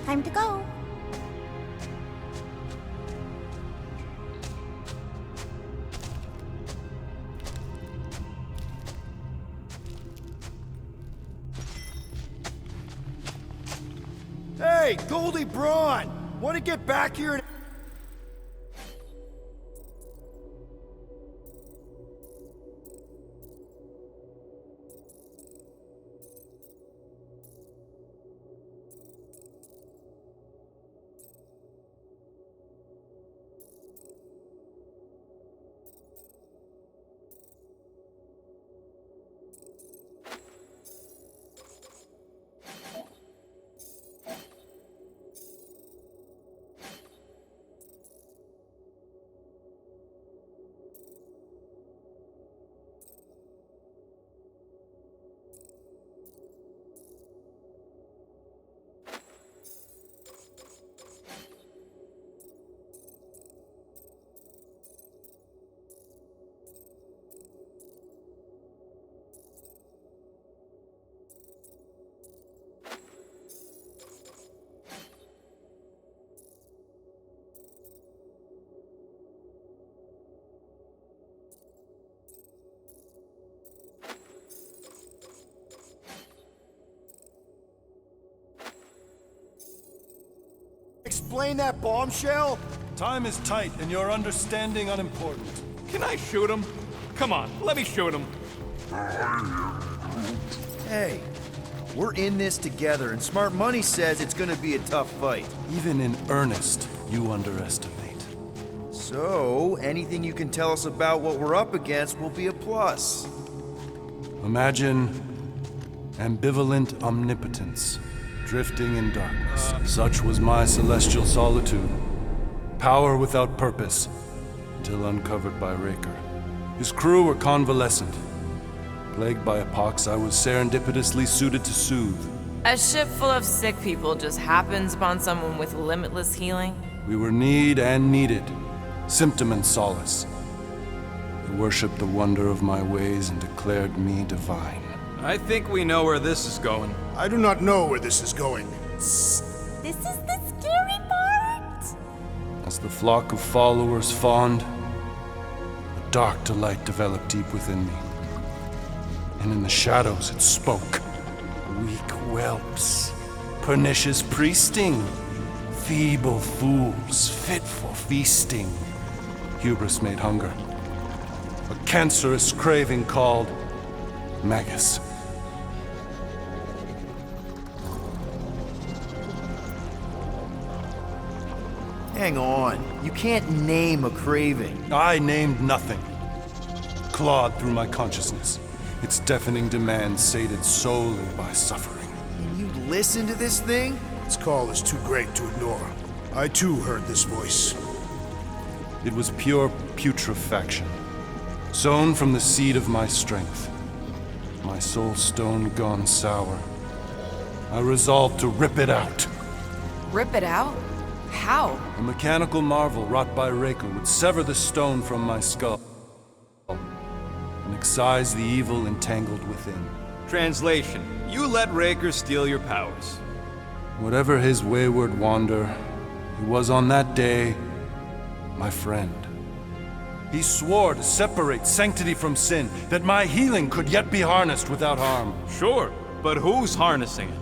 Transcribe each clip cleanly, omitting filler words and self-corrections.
Time to go. Hey, Goldie Braun! Want to get back here and... Explain that bombshell? Time is tight and your understanding unimportant. Can I shoot him? Come on, let me shoot him. Hey, we're in this together, and Smart Money says it's gonna be a tough fight. Even in earnest, you underestimate. So, anything you can tell us about what we're up against will be a plus. Imagine ambivalent omnipotence, drifting in darkness. Such was my celestial solitude. Power without purpose, until uncovered by Raker. His crew were convalescent. Plagued by a pox I was serendipitously suited to soothe. A ship full of sick people just happens upon someone with limitless healing? We were need and needed, symptom and solace. They worshipped the wonder of my ways and declared me divine. I think we know where this is going. I do not know where this is going. This is the scary part. As the flock of followers fawned, a dark delight developed deep within me. And in the shadows it spoke. Weak whelps, pernicious priesting, feeble fools fit for feasting. Hubris made hunger. A cancerous craving called Magus. Hang on. You can't name a craving. I named nothing. Clawed through my consciousness, its deafening demands sated solely by suffering. And you listen to this thing? Its call is too great to ignore. I too heard this voice. It was pure putrefaction, sown from the seed of my strength. My soul stone gone sour. I resolved to rip it out. Rip it out? How? A mechanical marvel wrought by Raker would sever the stone from my skull and excise the evil entangled within. Translation: you let Raker steal your powers. Whatever his wayward wander, he was on that day my friend. He swore to separate sanctity from sin, that my healing could yet be harnessed without harm. Sure, but who's harnessing it?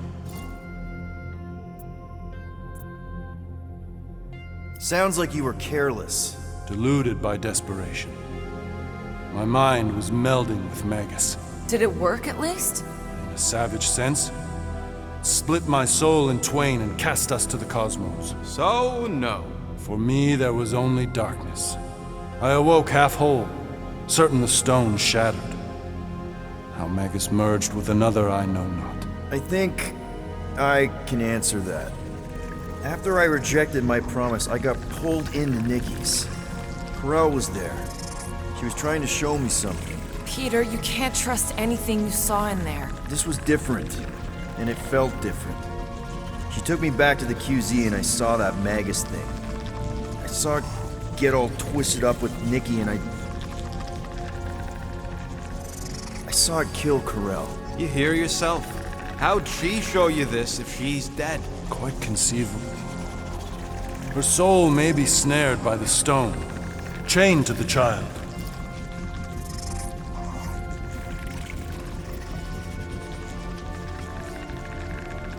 Sounds like you were careless. Deluded by desperation. My mind was melding with Magus. Did it work at least? In a savage sense, split my soul in twain and cast us to the cosmos. So, no. For me, there was only darkness. I awoke half whole, certain the stone shattered. How Magus merged with another, I know not. I think I can answer that. After I rejected my promise, I got pulled into Nikki's. Corel was there. She was trying to show me something. Peter, you can't trust anything you saw in there. This was different, and it felt different. She took me back to the QZ and I saw that Magus thing. I saw it get all twisted up with Nikki and I saw it kill Corel. You hear yourself. How'd she show you this if she's dead? Quite conceivable. Her soul may be snared by the stone, chained to the child.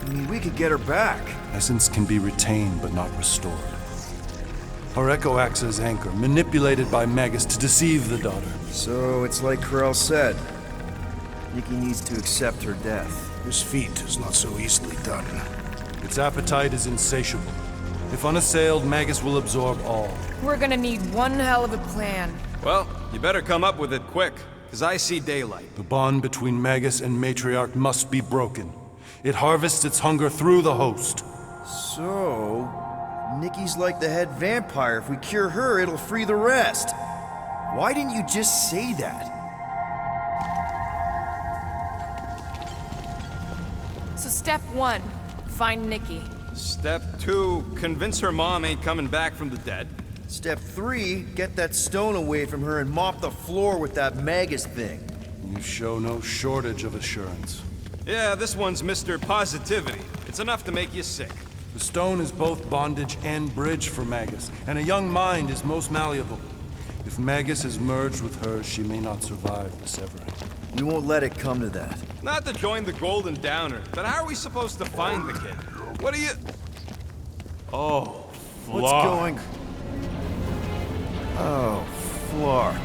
I mean, we could get her back. Essence can be retained but not restored. Her echo acts as anchor, manipulated by Magus to deceive the daughter. So it's like Corell said. Nikki needs to accept her death. This feat is not so easily done. Its appetite is insatiable. If unassailed, Magus will absorb all. We're gonna need one hell of a plan. Well, you better come up with it quick, because I see daylight. The bond between Magus and Matriarch must be broken. It harvests its hunger through the host. So, Nikki's like the head vampire. If we cure her, it'll free the rest. Why didn't you just say that? So step 1, find Nikki. Step 2, convince her mom ain't coming back from the dead. Step 3, get that stone away from her and mop the floor with that Magus thing. You show no shortage of assurance. Yeah, this one's Mr. Positivity. It's enough to make you sick. The stone is both bondage and bridge for Magus, and a young mind is most malleable. If Magus is merged with hers, she may not survive the severing. We won't let it come to that. Not to join the Golden Downer, but how are we supposed to find the kid? What are you... Oh, Flark. What's going... Oh, Flark.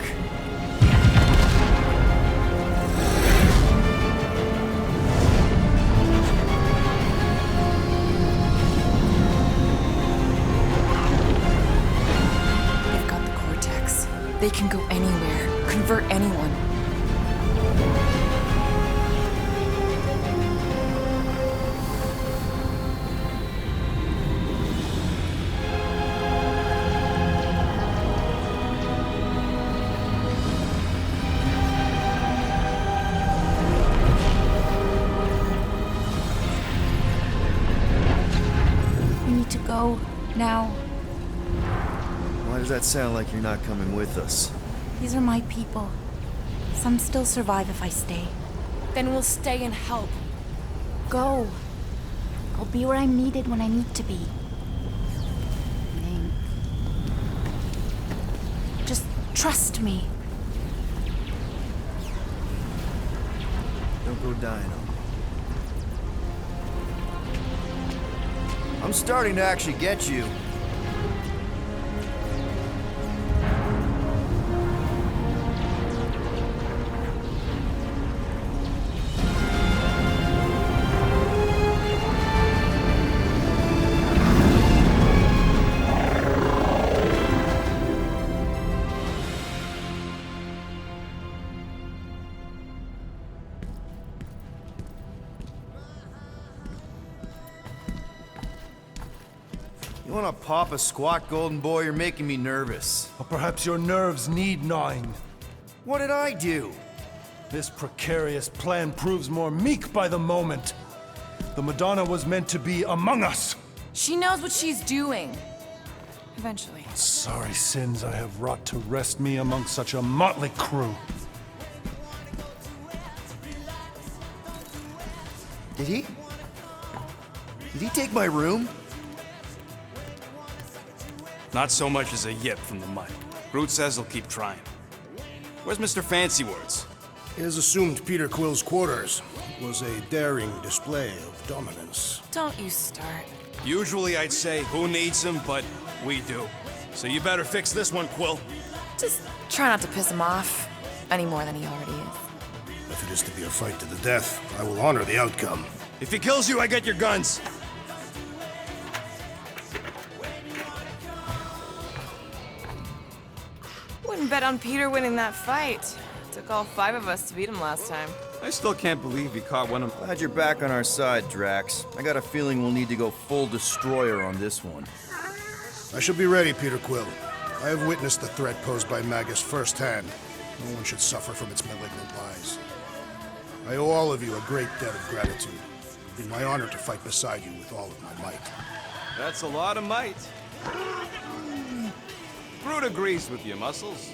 They've got the Cortex. They can go anywhere, convert anyone. We need to go now. Why does that sound like you're not coming with us? These are my people. Some still survive if I stay. Then we'll stay and help. Go. I'll be where I'm needed when I need to be. Ming. Just trust me. Don't go dying on me. I'm starting to actually get you. You wanna pop a squat, Golden Boy? You're making me nervous. Or perhaps your nerves need gnawing. What did I do? This precarious plan proves more meek by the moment. The Madonna was meant to be among us. She knows what she's doing. Eventually. Sorry sins I have wrought to wrest me among such a motley crew. Did he? Did he take my room? Not so much as a yip from the mud. Groot says he'll keep trying. Where's Mr. Fancy Words? It is assumed Peter Quill's quarters was a daring display of dominance. Don't you start. Usually I'd say, who needs him, but we do. So you better fix this one, Quill. Just try not to piss him off any more than he already is. If it is to be a fight to the death, I will honor the outcome. If he kills you, I get your guns. Wouldn't bet on Peter winning that fight. Took all 5 of us to beat him last time. I still can't believe he caught one of... Glad you're back on our side, Drax. I got a feeling we'll need to go full destroyer on this one. I shall be ready, Peter Quill. I have witnessed the threat posed by Magus firsthand. No one should suffer from its malignant lies. I owe all of you a great debt of gratitude. It would be my honor to fight beside you with all of my might. That's a lot of might. Groot agrees with you, Muscles.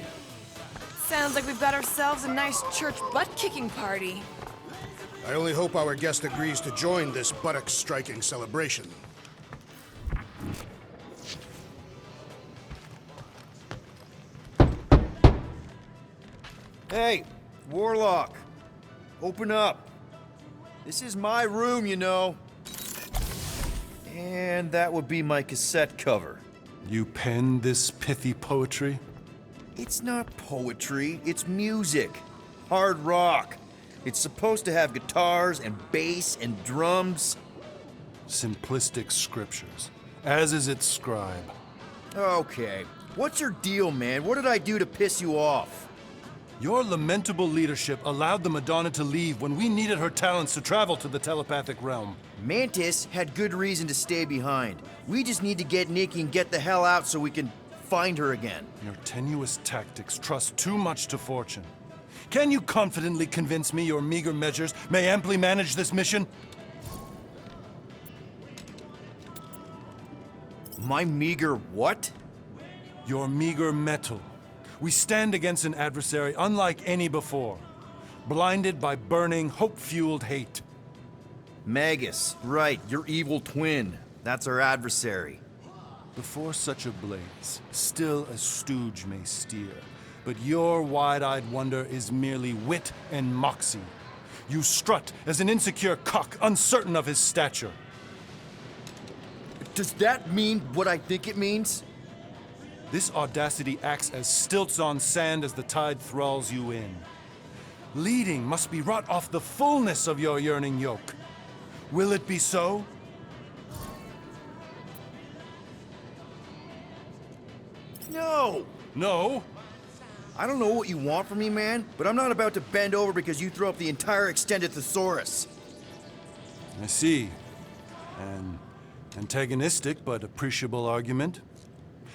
Sounds like we've got ourselves a nice church butt-kicking party. I only hope our guest agrees to join this buttock-striking celebration. Hey, Warlock. Open up. This is my room, you know. And that would be my cassette cover. You penned this pithy poetry? It's not poetry, it's music. Hard rock. It's supposed to have guitars and bass and drums. Simplistic scriptures, as is its scribe. Okay, what's your deal, man? What did I do to piss you off? Your lamentable leadership allowed the Madonna to leave when we needed her talents to travel to the telepathic realm. Mantis had good reason to stay behind. We just need to get Nikki and get the hell out so we can find her again. Your tenuous tactics trust too much to fortune. Can you confidently convince me your meager measures may amply manage this mission? My meager what? Your meager metal. We stand against an adversary unlike any before, blinded by burning, hope-fueled hate. Magus, right, your evil twin. That's our adversary. Before such a blaze, still a stooge may steer, but your wide-eyed wonder is merely wit and moxie. You strut as an insecure cock, uncertain of his stature. Does that mean what I think it means? This audacity acts as stilts on sand as the tide thralls you in. Leading must be wrought off the fullness of your yearning yoke. Will it be so? No! No? I don't know what you want from me, man, but I'm not about to bend over because you throw up the entire extended thesaurus. I see. An antagonistic but appreciable argument.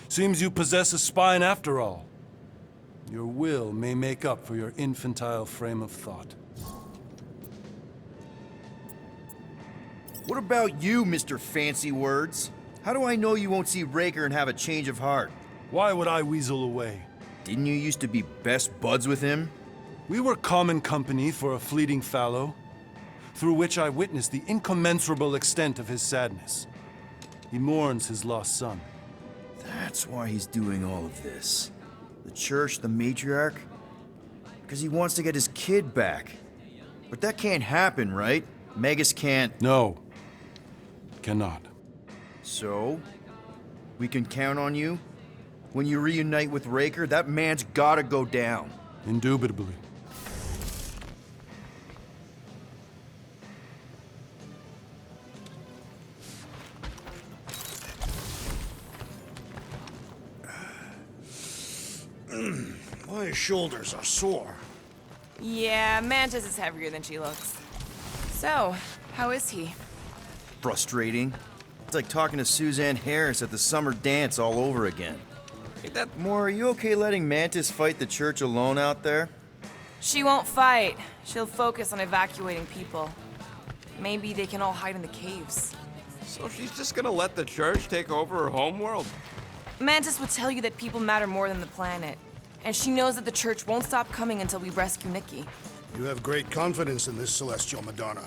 Seems you possess a spine after all. Your will may make up for your infantile frame of thought. What about you, Mr. Fancy Words? How do I know you won't see Raker and have a change of heart? Why would I weasel away? Didn't you used to be best buds with him? We were common company for a fleeting fallow, through which I witnessed the incommensurable extent of his sadness. He mourns his lost son. That's why he's doing all of this. The church, the matriarch? Because he wants to get his kid back. But that can't happen, right? Magus can't. No. Cannot. So? We can count on you? When you reunite with Raker, that man's gotta go down. Indubitably. My shoulders are sore. Yeah, Mantis is heavier than she looks. So, how is he? Frustrating. It's like talking to Suzanne Harris at the summer dance all over again. Ain't that Moore, are you okay letting Mantis fight the church alone out there? She won't fight. She'll focus on evacuating people. Maybe they can all hide in the caves. so she's just gonna let the church take over her homeworld? Mantis would tell you that people matter more than the planet. And she knows that the church won't stop coming until we rescue Nikki. You have great confidence in this celestial Madonna.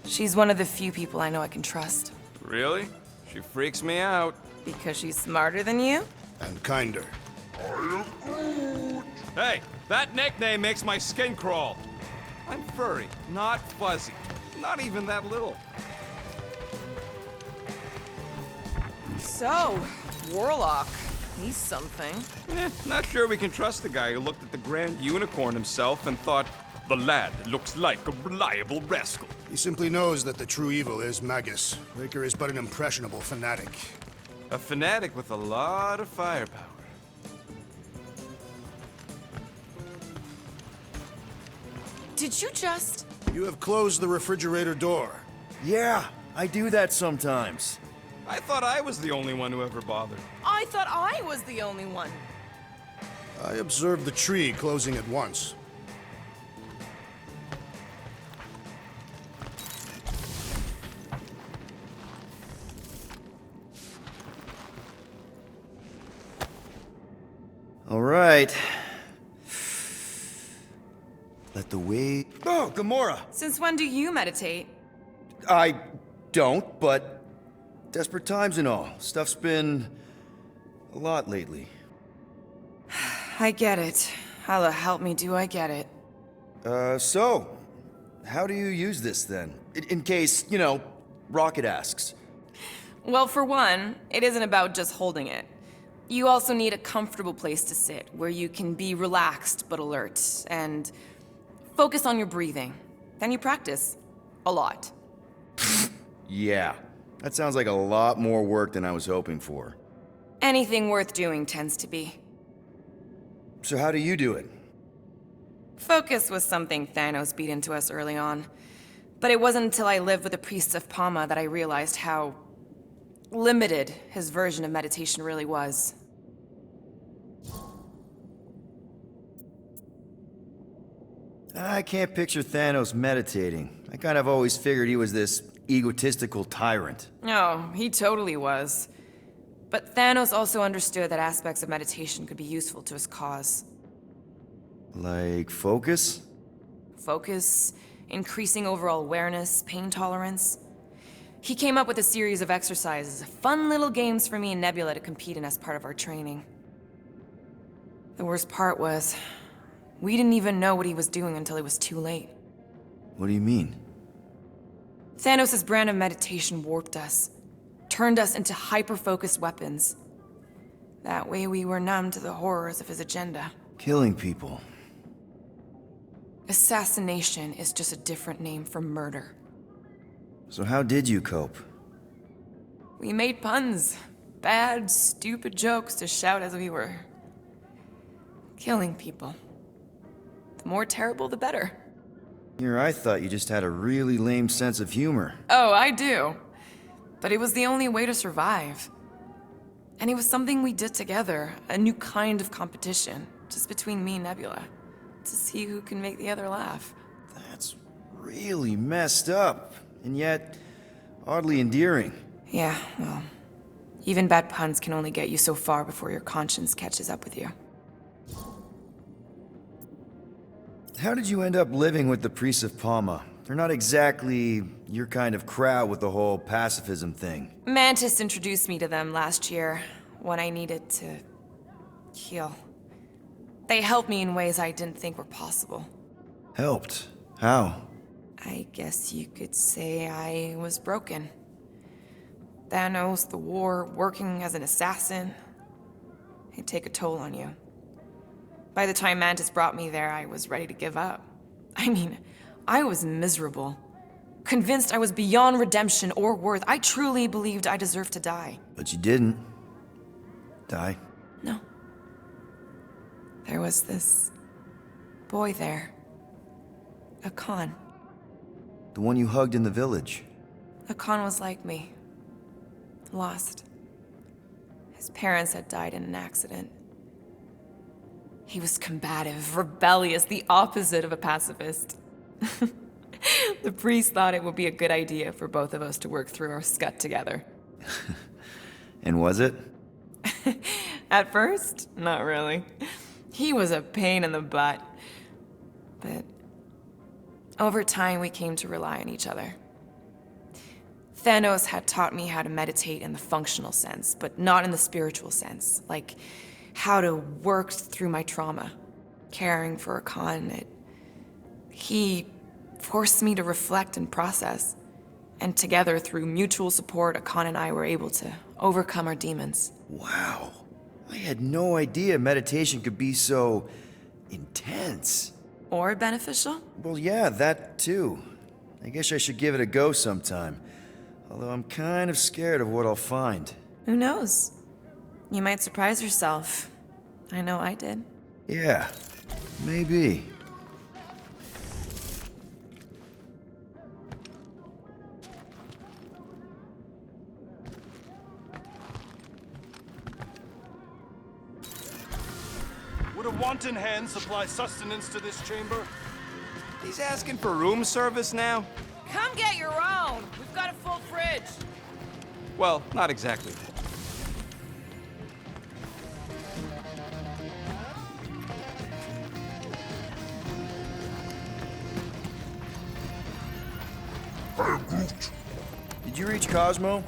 She's one of the few people I know I can trust. Really? She freaks me out. Because she's smarter than you? And kinder. Hey, that nickname makes my skin crawl. I'm furry, not fuzzy. Not even that little. So, Warlock. He's something. Not sure we can trust the guy who looked at the Grand Unicorn himself and thought, the lad looks like a reliable rascal. He simply knows that the true evil is Magus. Raker is but an impressionable fanatic. A fanatic with a lot of firepower. Did you just... You have closed the refrigerator door. Yeah, I do that sometimes. I thought I was the only one who ever bothered. I thought I was the only one. I observed the tree closing at once. All right. Let the wave... Oh, Gamora! Since when do you meditate? I don't, but desperate times and all. Stuff's been a lot lately. I get it. Allah help me, do I get it. So, how do you use this then? In case, Rocket asks. Well, for one, it isn't about just holding it. You also need a comfortable place to sit, where you can be relaxed but alert, and focus on your breathing. Then you practice. A lot. Yeah, that sounds like a lot more work than I was hoping for. Anything worth doing tends to be. So how do you do it? Focus was something Thanos beat into us early on. But it wasn't until I lived with the priests of Palma that I realized how limited his version of meditation really was. I can't picture Thanos meditating. I kind of always figured he was this egotistical tyrant. Oh, he totally was. But Thanos also understood that aspects of meditation could be useful to his cause. Like focus? Focus, increasing overall awareness, pain tolerance. He came up with a series of exercises, fun little games for me and Nebula to compete in as part of our training. The worst part was, we didn't even know what he was doing until it was too late. What do you mean? Thanos' brand of meditation warped us, turned us into hyper-focused weapons. That way we were numb to the horrors of his agenda. Killing people. Assassination is just a different name for murder. So how did you cope? We made puns. Bad, stupid jokes to shout as we were killing people. The more terrible, the better. Here I thought you just had a really lame sense of humor. Oh, I do. But it was the only way to survive. And it was something we did together, a new kind of competition, just between me and Nebula, to see who can make the other laugh. That's really messed up, and yet oddly endearing. Yeah, well, even bad puns can only get you so far before your conscience catches up with you. How did you end up living with the priests of Palma? They're not exactly your kind of crowd with the whole pacifism thing. Mantis introduced me to them last year, when I needed to heal. They helped me in ways I didn't think were possible. Helped? How? I guess you could say I was broken. Thanos, the war, working as an assassin. It'd take a toll on you. By the time Mantis brought me there, I was ready to give up. I mean, I was miserable. Convinced I was beyond redemption or worth. I truly believed I deserved to die. But you didn't. Die? No. There was this boy there. Akan. The one you hugged in the village. Akan was like me. Lost. His parents had died in an accident. He was combative, rebellious, the opposite of a pacifist. The priest thought it would be a good idea for both of us to work through our scut together. And was it? At first, not really. He was a pain in the butt. But over time, we came to rely on each other. Thanos had taught me how to meditate in the functional sense, but not in the spiritual sense. Like how to work through my trauma, caring for Akan. He forced me to reflect and process. And together, through mutual support, Akan and I were able to overcome our demons. Wow. I had no idea meditation could be so intense. Or beneficial? Well, yeah, that too. I guess I should give it a go sometime. Although I'm kind of scared of what I'll find. Who knows? You might surprise yourself. I know I did. Yeah, maybe. Would a wanton hand supply sustenance to this chamber? He's asking for room service now? Come get your own! We've got a full fridge! Well, not exactly. reach Cosmo?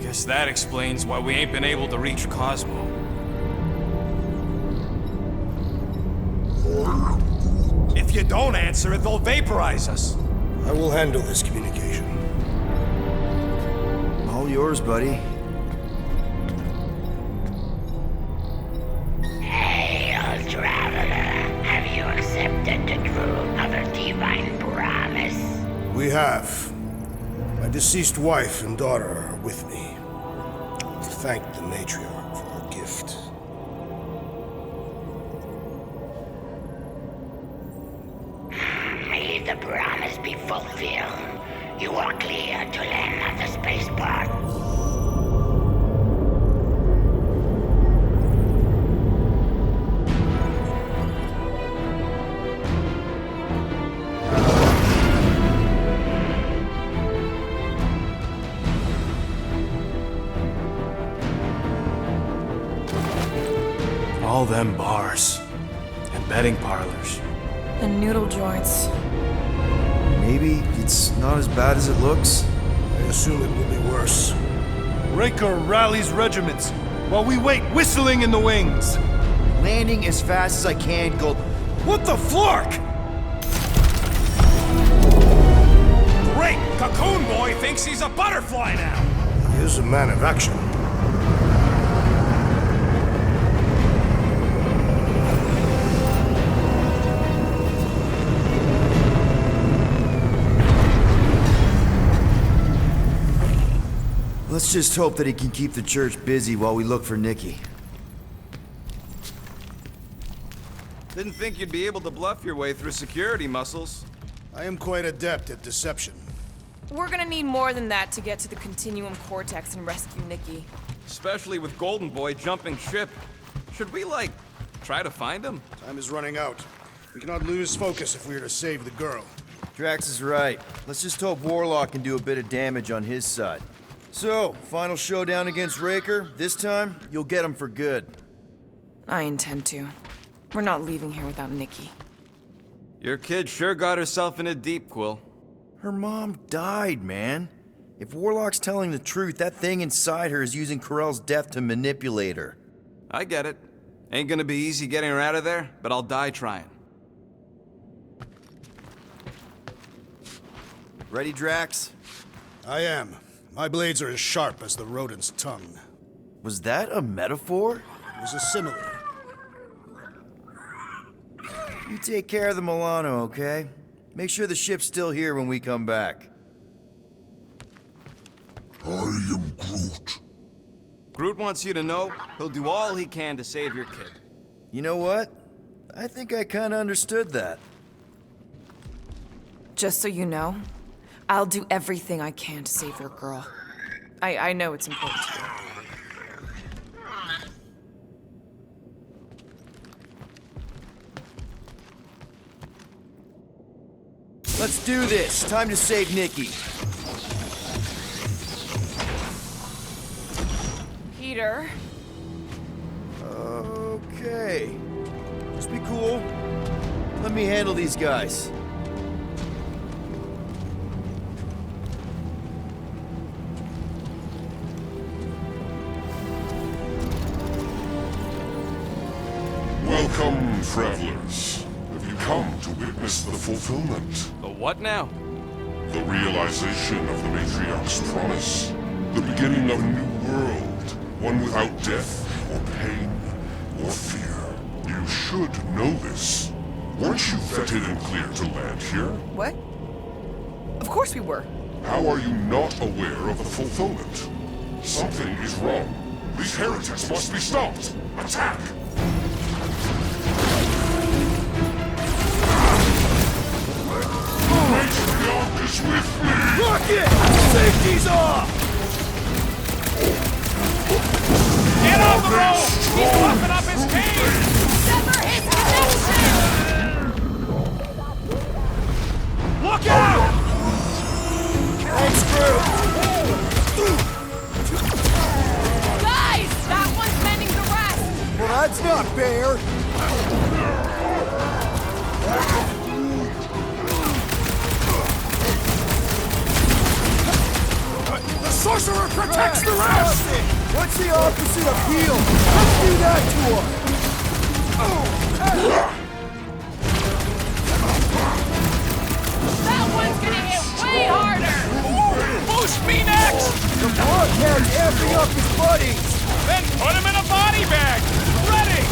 Guess that explains why we ain't been able to reach Cosmo. If you don't answer it, they'll vaporize us. I will handle this communication. All yours, buddy. Hail, traveler. Have you accepted the truth of a divine promise? We have. My deceased wife and daughter are with me. Thank the matriarch for her gift. May the promise be fulfilled. You are clear to land at the spaceport. All them bars and betting parlors. And noodle joints. Maybe it's not as bad as it looks. I assume it will be worse. Raker rallies regiments while we wait whistling in the wings. Landing as fast as I can, Gold. What the flark? Great! Cocoon Boy thinks he's a butterfly now! He is a man of action. Let's just hope that he can keep the church busy while we look for Nikki. Didn't think you'd be able to bluff your way through security muscles. I am quite adept at deception. We're gonna need more than that to get to the Continuum Cortex and rescue Nikki. Especially with Golden Boy jumping ship. Should we, like, try to find him? Time is running out. We cannot lose focus if we are to save the girl. Drax is right. Let's just hope Warlock can do a bit of damage on his side. So, final showdown against Raker. This time, you'll get him for good. I intend to. We're not leaving here without Nikki. Your kid sure got herself in a deep, Quill. Her mom died, man. If Warlock's telling the truth, that thing inside her is using Corell's death to manipulate her. I get it. Ain't gonna be easy getting her out of there, but I'll die trying. Ready, Drax? I am. My blades are as sharp as the rodent's tongue. Was that a metaphor? It was a simile. You take care of the Milano, okay? Make sure the ship's still here when we come back. I am Groot. Groot wants you to know he'll do all he can to save your kid. You know what? I think I kinda understood that. Just so you know, I'll do everything I can to save your girl. I know it's important to you. Let's do this. Time to save Nikki. Peter. Okay. Just be cool. Let me handle these guys. Welcome, travelers. Have you come to witness the fulfillment? The what now? The realization of the Matriarch's promise. The beginning of a new world. One without death, or pain, or fear. You should know this. Weren't you vetted and cleared to land here? What? Of course we were. How are you not aware of the fulfillment? Something is wrong. These heretics must be stopped. Attack! Matriarch is with me! Rocket! Safety's off! Get on the road! He's puffing up his cage! bear! The sorcerer protects the rest! What's the opposite of heal? Let's do that to him! That one's gonna hit way harder! Boost me next! The blockhead's amping up his buddies! Then put him in a body bag! Ready!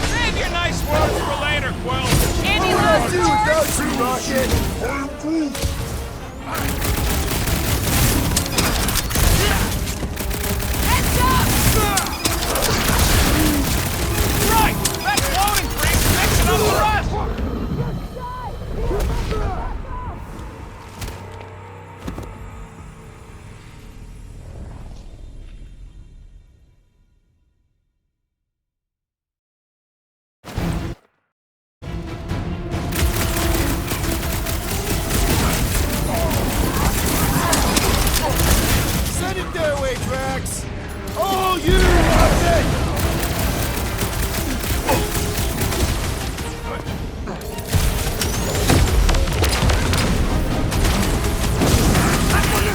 Save your nice words for later, Quill! Any What last do words? without you, Rocket? Heads up! Right! That floating freak's mixing up the rest! Send it their way, Drax! Oh, you Rocket!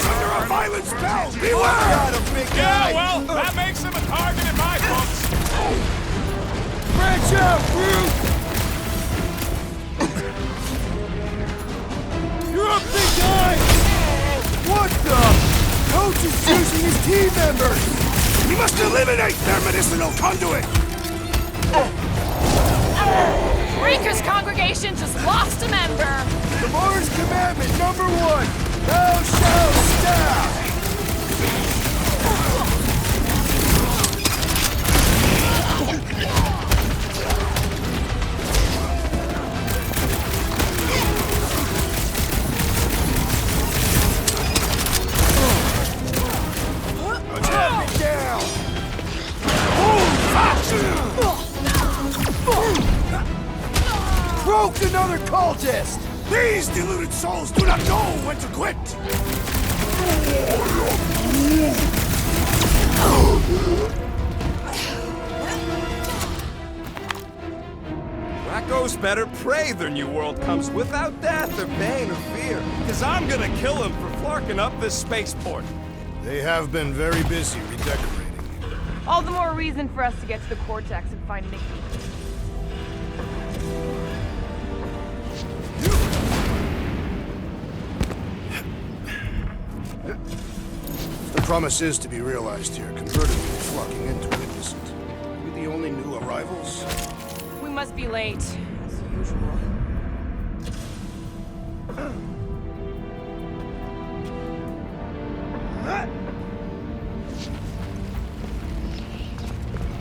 Under a violent spell! Beware! Got him, big guy! Yeah, well, that makes him a target in my books. Branch out, Groot! You're up, big guy! What the? Coach is choosing his team members! We must eliminate their medicinal conduit! Breaker's congregation just lost a member! Tomorrow's commandment #1! Thou shalt stab! Attack me down! Broke another cultist! These deluded souls do not know when to quit! Racco's better pray their new world comes without death or pain or fear. Cause I'm gonna kill him for flarking up this spaceport. They have been very busy redecorating. All the more reason for us to get to the Cortex and find Nikki. The promise is to be realized here. Converted will be flocking in to witness it. Are we the only new arrivals? We must be late, as usual.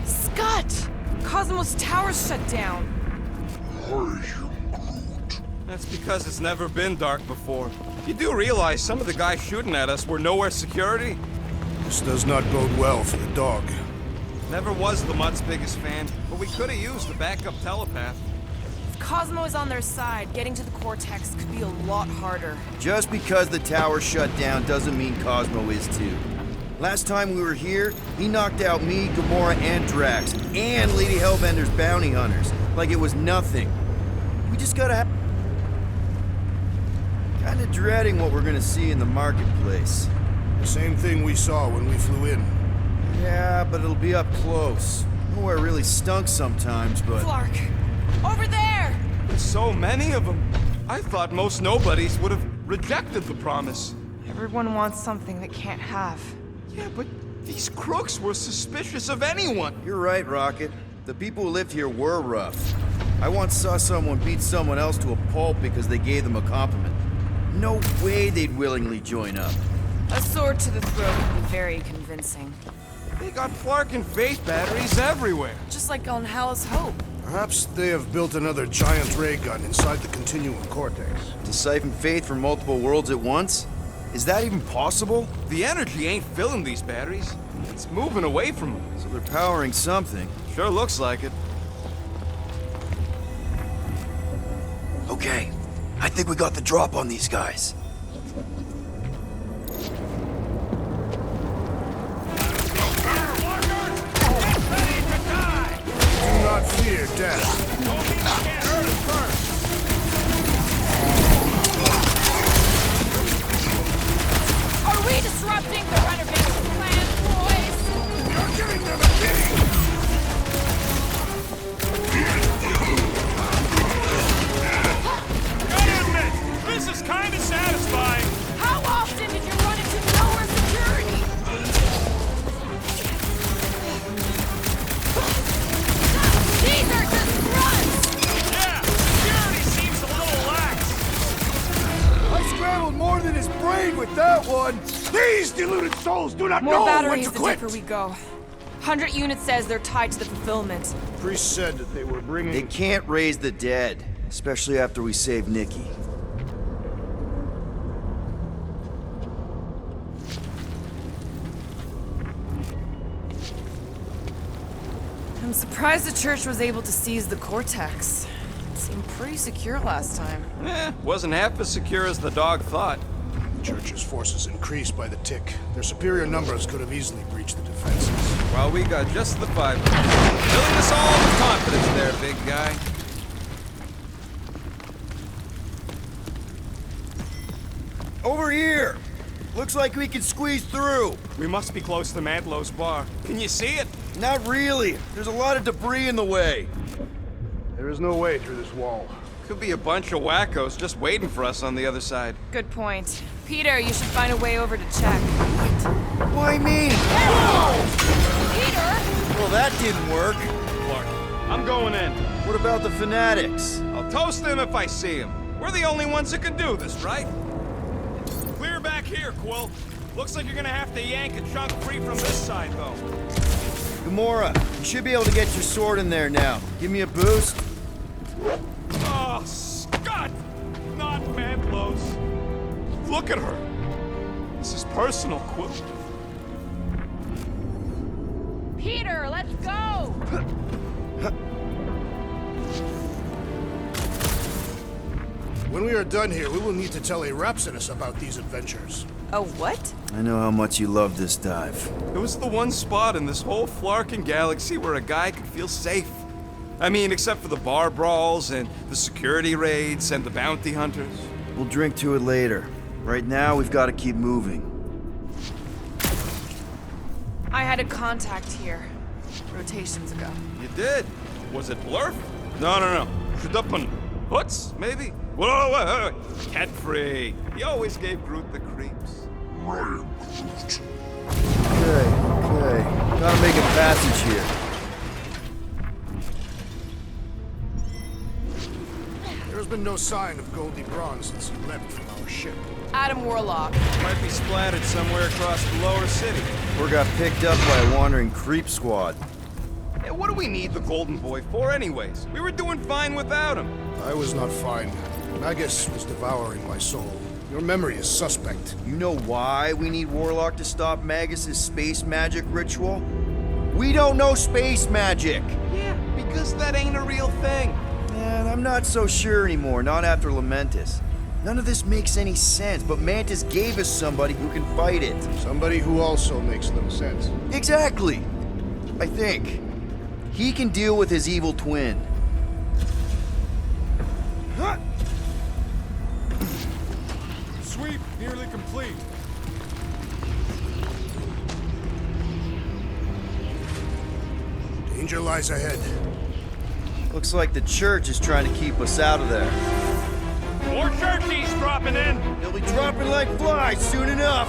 Scott! Cosmos Tower's shut down. That's because it's never been dark before. You do realize some of the guys shooting at us were nowhere security? This does not bode well for the dog. Never was the Mutt's biggest fan, but we could have used the backup telepath. If Cosmo is on their side, getting to the Cortex could be a lot harder. Just because the tower shut down doesn't mean Cosmo is too. Last time we were here, he knocked out me, Gamora, and Drax, and Lady Hellbender's bounty hunters, like it was nothing. We just gotta have... Kinda dreading what we're gonna see in the marketplace. The same thing we saw when we flew in. Yeah, but it'll be up close. Nowhere really stunk sometimes, but... Clark! Over there! With so many of them, I thought most nobodies would have rejected the promise. Everyone wants something they can't have. Yeah, but these crooks were suspicious of anyone. You're right, Rocket. The people who lived here were rough. I once saw someone beat someone else to a pulp because they gave them a compliment. No way they'd willingly join up. A sword to the throat would be very convincing. They got Flark and Faith batteries everywhere. Just like on Hal's Hope. Perhaps they have built another giant ray gun inside the Continuum Cortex. To siphon faith from multiple worlds at once? Is that even possible? The energy ain't filling these batteries. It's moving away from them. So they're powering something. Sure looks like it. Okay, I think we got the drop on these guys. everyone! These deluded souls do not More know when batteries to the quit! deeper we go. 100 units says they're tied to the fulfillment. Priest said that they were bringing... They can't raise the dead, especially after we save Nikki. I'm surprised the church was able to seize the Cortex. It seemed pretty secure last time. Wasn't half as secure as the dog thought. The church's forces increased by the tick. Their superior numbers could have easily breached the defenses. While we got just the 5. Filling us all with confidence there, big guy. Over here! Looks like we can squeeze through. We must be close to Mantlo's bar. Can you see it? Not really. There's a lot of debris in the way. There is no way through this wall. Could be a bunch of wackos just waiting for us on the other side. Good point. Peter, you should find a way over to check. Why me? Peter! Well, that didn't work. Clark, I'm going in. What about the fanatics? I'll toast them if I see them. We're the only ones that can do this, right? Clear back here, Quill. Looks like you're gonna have to yank a chunk free from this side, though. Gamora, you should be able to get your sword in there now. Give me a boost. Oh, Scott! Not Mantlo's. Look at her. This is personal, Quill. Peter, let's go! When we are done here, we will need to tell a Rhapsodus about these adventures. Oh, what? I know how much you love this dive. It was the one spot in this whole Flarkin galaxy where a guy could feel safe. I mean, except for the bar brawls and the security raids and the bounty hunters. We'll drink to it later. Right now, we've got to keep moving. I had a contact here. Rotations ago. You did? Was it Blurf? No. Shudupun. Hoots, maybe? Whoa, wait. Cat free. He always gave Groot the creeps. Ryan Groot. Okay. Gotta make a passage here. There has been no sign of Goldie Braun since he left from our ship. Adam Warlock. Might be splattered somewhere across the lower city. Or got picked up by a wandering creep squad. Hey, what do we need the Golden Boy for anyways? We were doing fine without him. I was not fine. Magus was devouring my soul. Your memory is suspect. You know why we need Warlock to stop Magus's space magic ritual? We don't know space magic! Yeah, because that ain't a real thing. And I'm not so sure anymore, not after Lamentus. None of this makes any sense, but Mantis gave us somebody who can fight it. Somebody who also makes little sense. Exactly! I think. He can deal with his evil twin. Huh? Sweep nearly complete. Danger lies ahead. Looks like the church is trying to keep us out of there. More churchies dropping in. They'll be dropping like flies soon enough.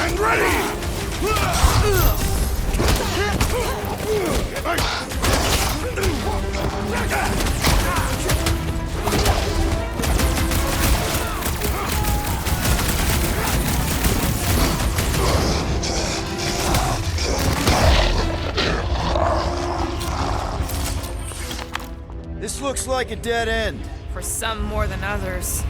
And ready! This looks like a dead end. For some more than others.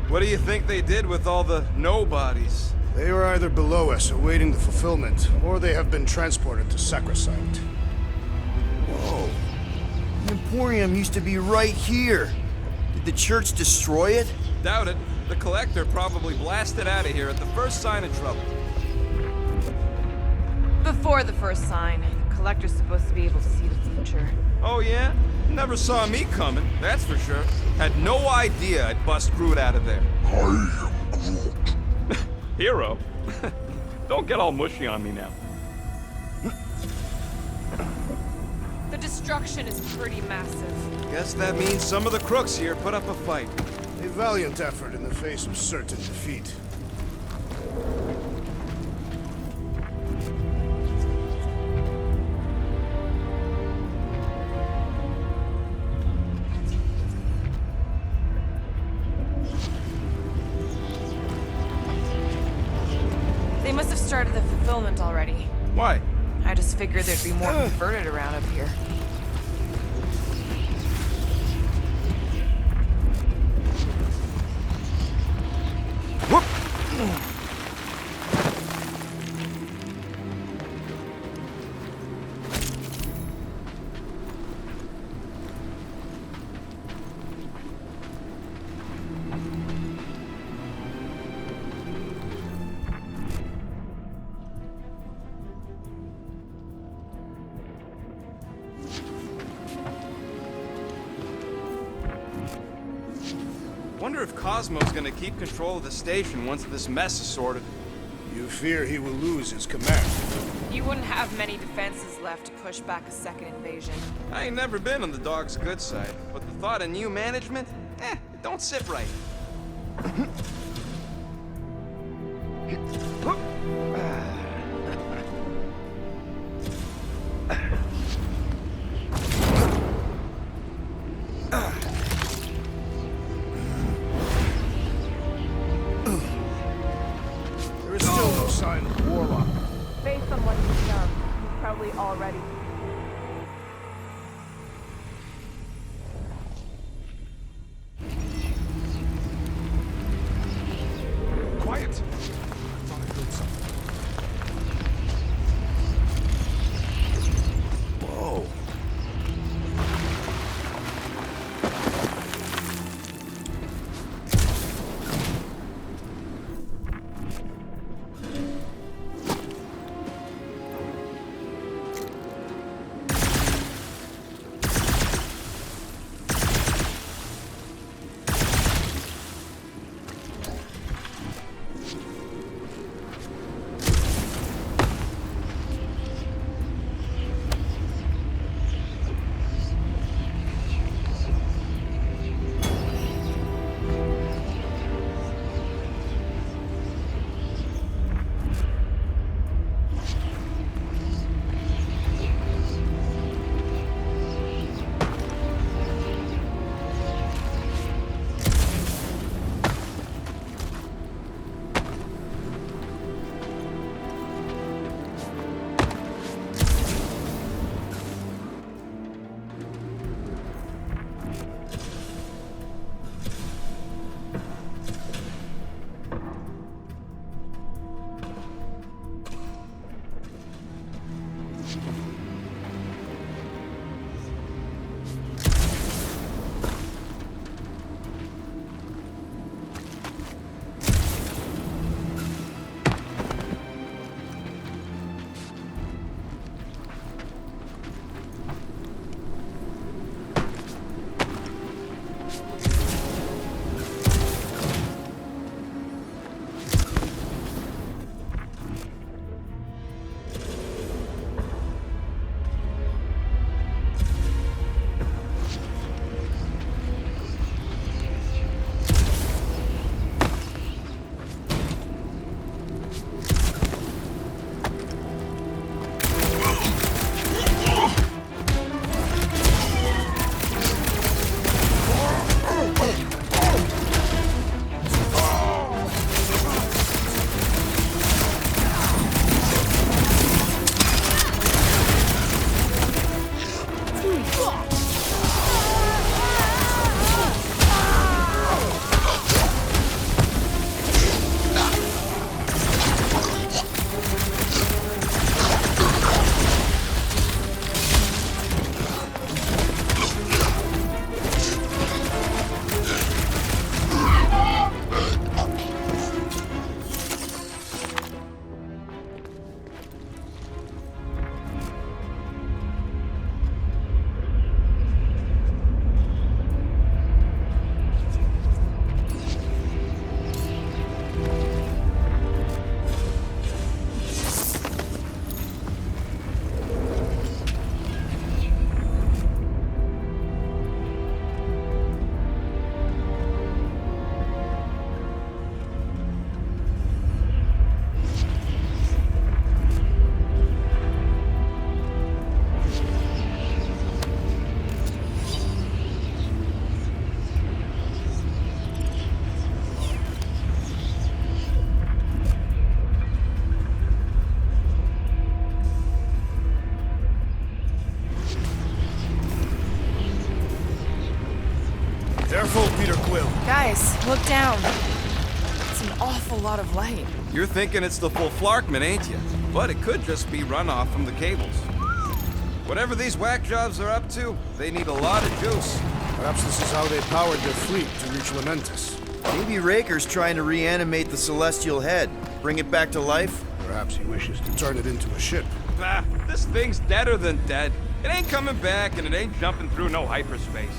What do you think they did with all the nobodies? They are either below us awaiting the fulfillment, or they have been transported to Sacrosanct. Whoa. The Emporium used to be right here. Did the church destroy it? Doubt it. The Collector probably blasted out of here at the first sign of trouble. Before the first sign, the Collector's supposed to be able to see the future. Oh yeah? Never saw me coming, that's for sure. Had no idea I'd bust Groot out of there. I am Groot. Hero? Don't get all mushy on me now. destruction is pretty massive. Guess that means some of the crooks here put up a fight. A valiant effort in the face of certain defeat. They must have started the fulfillment already. Why? I just figured there'd be more converted around up here. Wonder if Cosmo's gonna keep control of the station once this mess is sorted. You fear he will lose his command. You wouldn't have many defenses left to push back a second invasion. I ain't never been on the dog's good side, but the thought of new management, it don't sit right. There is still no sign of Warlock. Based on what he's done, he's probably already. Quiet! I thought I heard something. Whoa. Quill. Guys, look down. It's an awful lot of light. You're thinking it's the full Flarkman, ain't you? But it could just be runoff from the cables. Whatever these whack jobs are up to, they need a lot of juice. Perhaps this is how they powered their fleet to reach Lamentus. Maybe Raker's trying to reanimate the Celestial Head. Bring it back to life? Perhaps he wishes to turn it into a ship. Ah, this thing's deader than dead. It ain't coming back, and it ain't jumping through no hyperspace.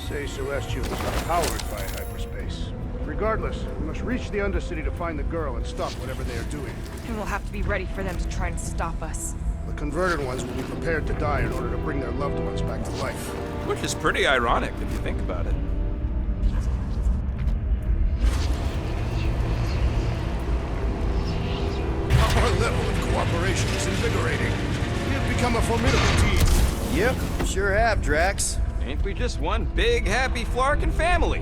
Say Celestial is not powered by hyperspace. Regardless, we must reach the Undercity to find the girl and stop whatever they are doing. And we'll have to be ready for them to try and stop us. The converted ones will be prepared to die in order to bring their loved ones back to life. Which is pretty ironic if you think about it. Our level of cooperation is invigorating. We have become a formidable team. Yep, sure have, Drax. Ain't we just one big, happy Flarkin family?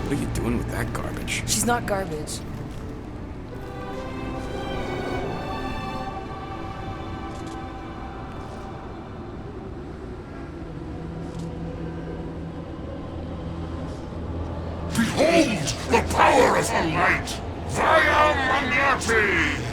What are you doing with that garbage? She's not garbage. Behold the power of the light! Via Magnati!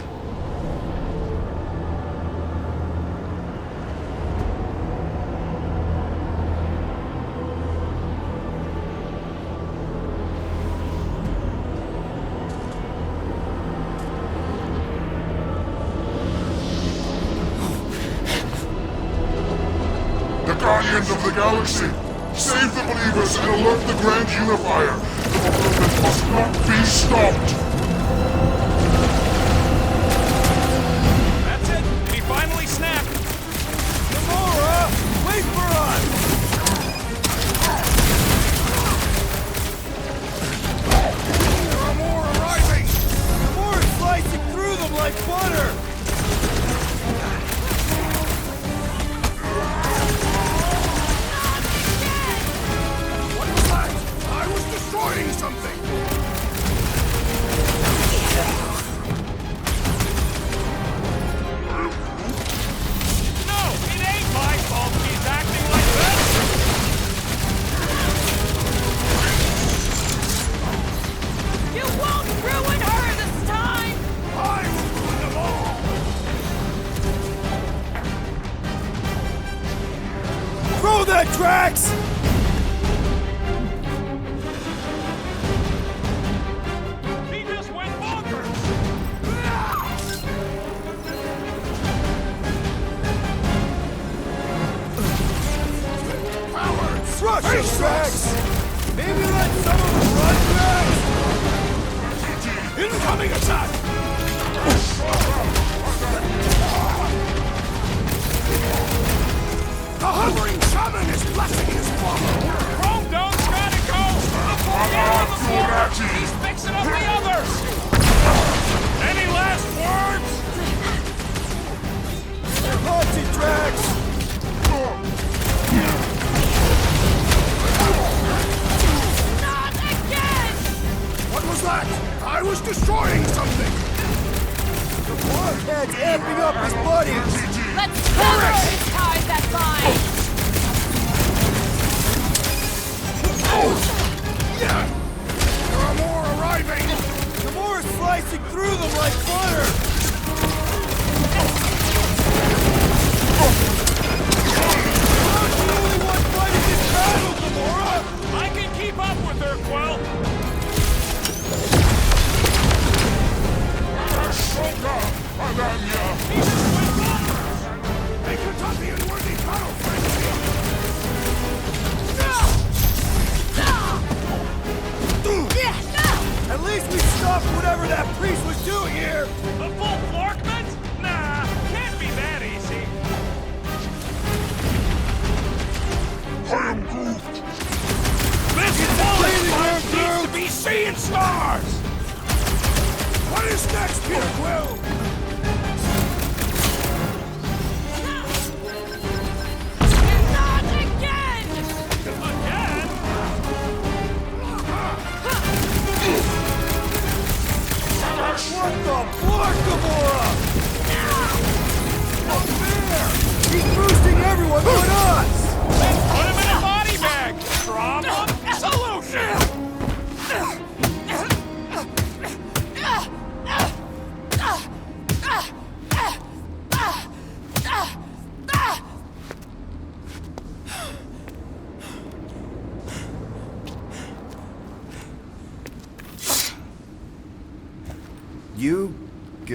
The Guardians of the Galaxy! Save the believers and alert the Grand Unifier! The movement must not be stopped! That's it! He finally snapped! Gamora! Wait for us! There are more arriving! Gamora's slicing through them like butter! What was that? I was destroying something! No! It ain't my fault he's acting like this! You won't ruin her this time! I will ruin them all! Throw that, Drax! He just went bonkers! Cowards! Rush him, Drax! Maybe let some of them run, Drax! Incoming attack! The hovering shaman is blessing his follow! Chrome Dome's gotta go! Before the end of the quarter, he's fixing up the others! Any last words? Haunted, Drax! Not again! What was that? I was destroying something! The Blockhead's amping up his buddies! Let's sever his ties that bind! There are more arriving! Gamora's slicing through them like butter! You're not the only one fighting this battle, Gamora! I can keep up with her, Quill! Ashoka! Adanya! A Kentuckian-worthy battle frenzy! At least we stopped whatever that priest was doing here! The full Flarkman? Nah, can't be that easy. I am Groot! This bullet needs to be seeing stars! What is next, Peter Quill?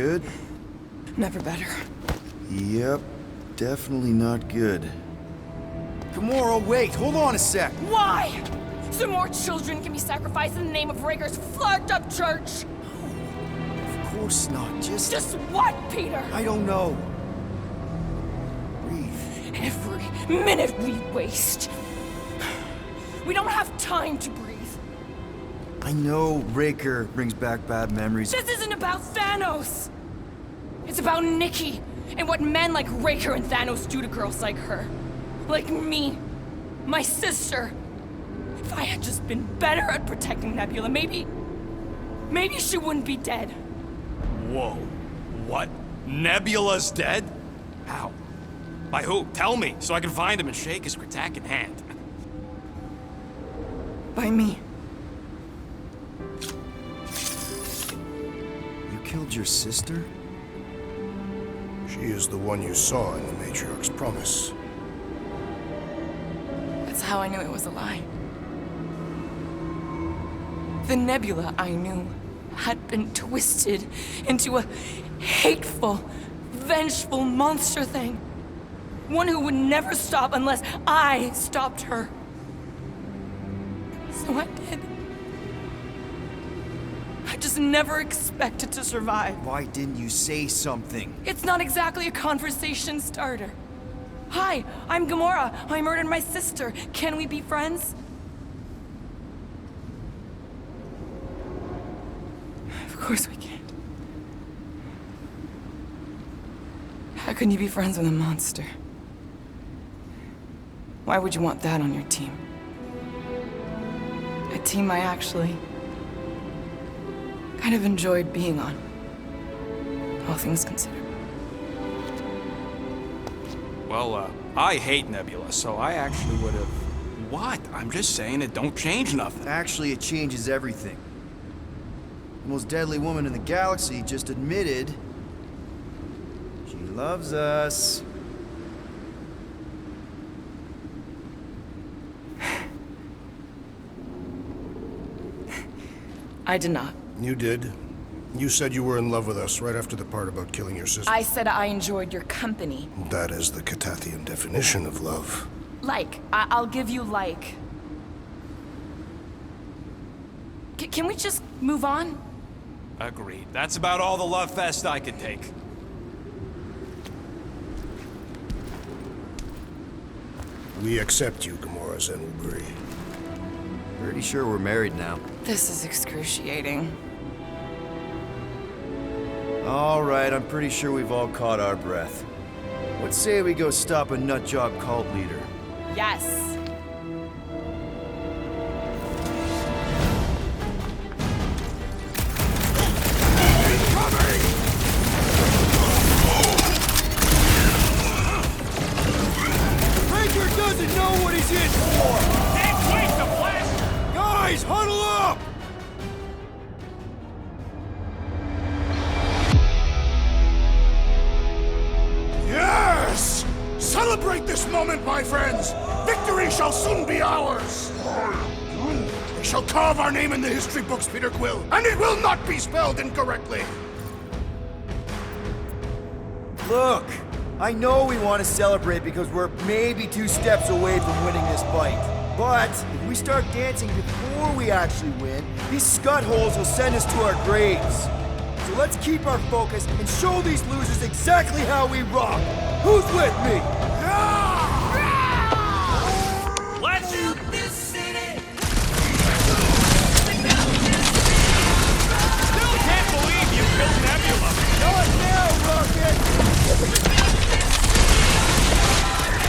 good? Never better. Yep, definitely not good. Gamora, wait! Hold on a sec! Why? So more children can be sacrificed in the name of Raker's flarked up church? Of course not, Just what, Peter? I don't know. Breathe. Every minute we waste. We don't have time to breathe. I know Raker brings back bad memories. This isn't about Thanos. It's about Nikki and what men like Raker and Thanos do to girls like her. Like me. My sister. If I had just been better at protecting Nebula, maybe she wouldn't be dead. Whoa. What? Nebula's dead? How? By who? Tell me, so I can find him and shake his Kratakan hand. By me. You killed your sister? She is the one you saw in the Matriarch's promise. That's how I knew it was a lie. The Nebula I knew had been twisted into a hateful, vengeful monster thing. One who would never stop unless I stopped her. So I did. I just never expected to survive. Why didn't you say something? It's not exactly a conversation starter. Hi, I'm Gamora. I murdered my sister. Can we be friends? Of course we can't. How can you be friends with a monster? Why would you want that on your team? A team I actually kind of enjoyed being on, all things considered. Well, I hate Nebula, so I actually would have... What? I'm just saying it don't change nothing. Actually, it changes everything. The most deadly woman in the galaxy just admitted she loves us. I did not. You did. You said you were in love with us right after the part about killing your sister. I said I enjoyed your company. That is the Catathian definition of love. Like. I'll give you like. Can we just move on? Agreed. That's about all the love fest I could take. We accept you, Gamora Zenobri. Pretty sure we're married now. This is excruciating. All right, I'm pretty sure we've all caught our breath. What say we go stop a nutjob cult leader? Yes. Raker doesn't know what he's in for! Can't wait to blast! Guys, huddle up! Yes! Celebrate this moment, my friends! Victory shall soon be ours! We shall carve our name in the history books, Peter Quill, and it will not be spelled incorrectly! Look, I know we want to celebrate because we're maybe 2 steps away from winning this fight. But if we start dancing before we actually win, these scut holes will send us to our graves. So let's keep our focus and show these losers exactly how we rock. Who's with me? Let's... Still can't believe you killed Nebula! Not now, Rocket!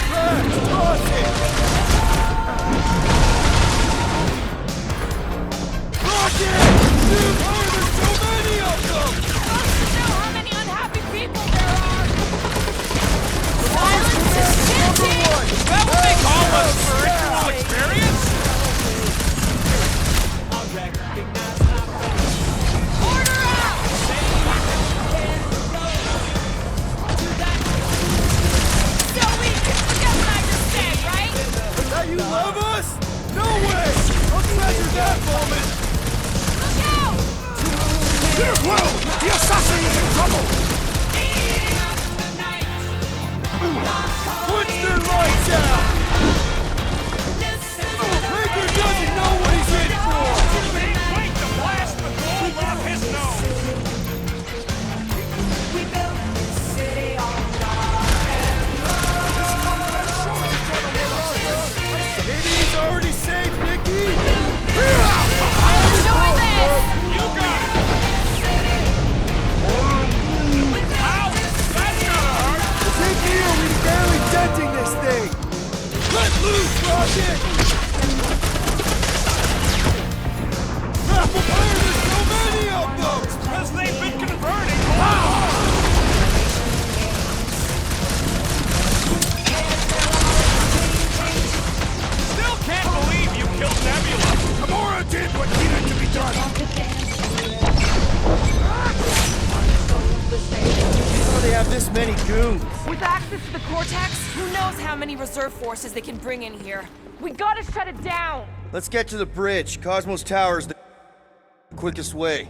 Drax, toss it! Rocket! Dude, oh, there's so many of them! Us to know how many unhappy people there are! Silence is shit! Loose, Rocket! Apple Fire, there's so many of them! Because they've been converting! Still can't believe you killed Nebula! Gamora did what needed to be done! Oh, they have this many goons. With access to the Cortex, who knows how many reserve forces they can bring in here. We gotta shut it down! Let's get to the bridge. Cosmos Tower's the quickest way.